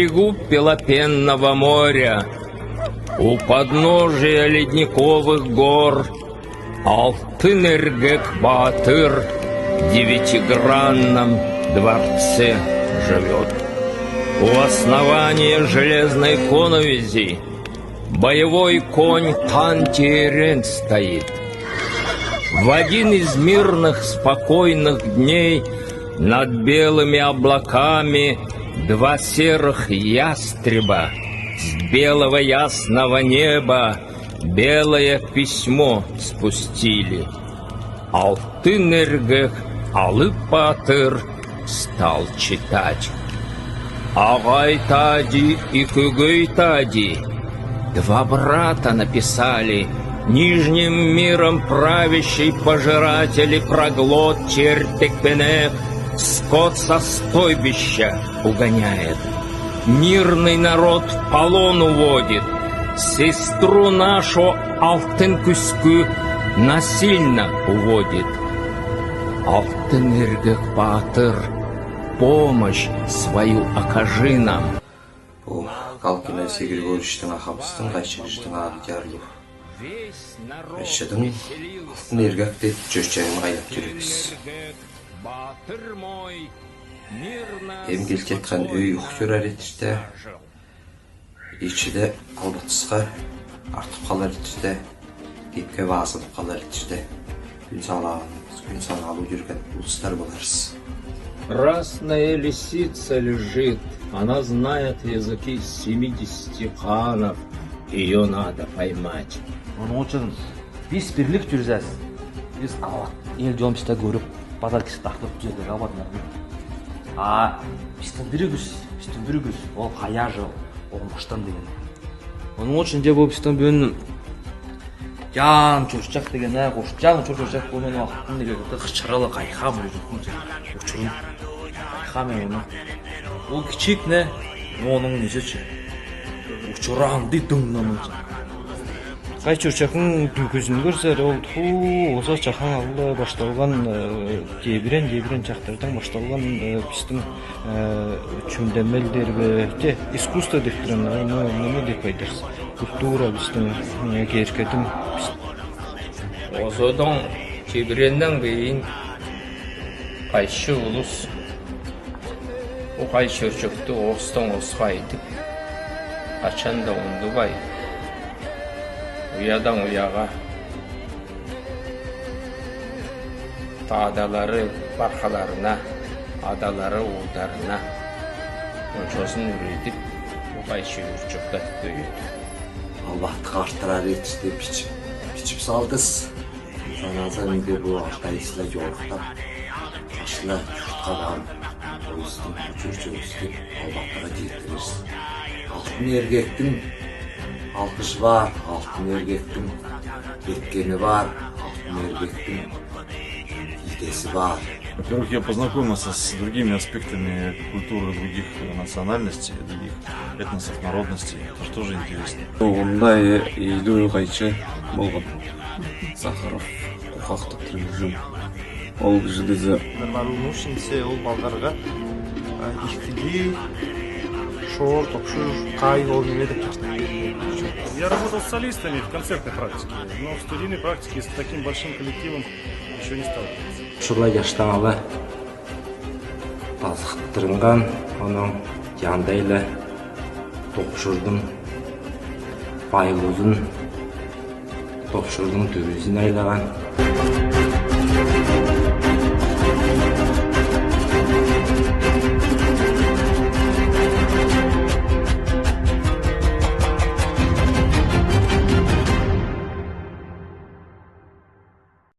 берегу Пелопенного моря, у подножия ледниковых гор, алтын эргек Баатыр в девятигранном дворце живет. У основания железной коновизи боевой конь Хан-Тиерен стоит. В один из мирных, спокойных дней над белыми облаками два серых ястреба с белого ясного неба белое письмо спустили. Алтын эргек Алып Баатыр стал читать. Агай Тади и Кыгый Тади, два брата, написали, нижним миром правящий пожиратель и проглот Чертек-Пенек скот со стойбища угоняет. Мирный народ в полон уводит, сестру нашу Алтын-Күскү насильно уводит. Алтын эргек Баатыр, помощь свою окажи нам. Бұл қалқына сегір көріштің ақамыстың, қайшырыштың ағы жарлы. Қайшыдың алтын эргек деп жөшчәйін қайдап жүрекіз. Ем келтеткен өй ұқтыр әретішті, ечіде албатысқа артып қалар етішті, кепке вазылып қалар етішті. Күн саналу жүрген ұлыстар боларыз. Красная лисица лежит, она знает языки 70 ханов, ее надо поймать. Onun için biz birlik жүрсәз. Biz ел жомышта көріп, базар кісі тақылып жүрді ғабаднарды. Біздің бірігіз, ол қаяжы, ол мұштан деген. Onun için de bu bizden bölünüm. Can çocuk деген, qoşcan çocuk болмен уақыттың неге қышыралы қайқа мүлдіктің ұшырын. Қайқа мен оны. Ол кичик не, оның несечі. Ұшыран дейдің намынша. Қай чурчакын дүкізін көрсер, ол осы чақан алды башталған дебірен чақтардан башталған біздің чүмдемелдер бе, искусство дектірін, неме деп айдырыз. Культура біздің керкетін. Осыдан дебіреннен кейін қайшы ұлыс, о қай чурчакты остан осқа айтып, қачанда онды бай. Уядан уяға тадалары барқаларына, адалары ұлдарына оншосын үредіп, ұқай шүйірчіқті дөйеді. Аллахты қартырар етішті пичіп салдыз. Саназан үйде бұл ақтайысыла жолықтап, қашына жұртқа барып, ойыстың жүрчігістеп, Аллахтыға жетіріз. Алтын эргектің алқышы бар, алтын эргектің кеткені бар, алтын эргектің идесі бар. Во-первых, я познакомился с другими аспектами культуры других национальностей, других этносов, народностей. Это же тоже интересно. Ондай үйді қайчы болған. Сахаров, қоқақтық түрмежім. Ол жүдізі. Нарушенсе ол балдарға ихтиги, шор, топшур, қай, ол немеді. Я работал с солистами в концертной практике, но в студийной практике с таким большим коллективом еще не сталкивался. Шулай жаштаңалы тазықтырынған, оның яндайлы топшырдың байлығын, топшырдың төрізін айлаған.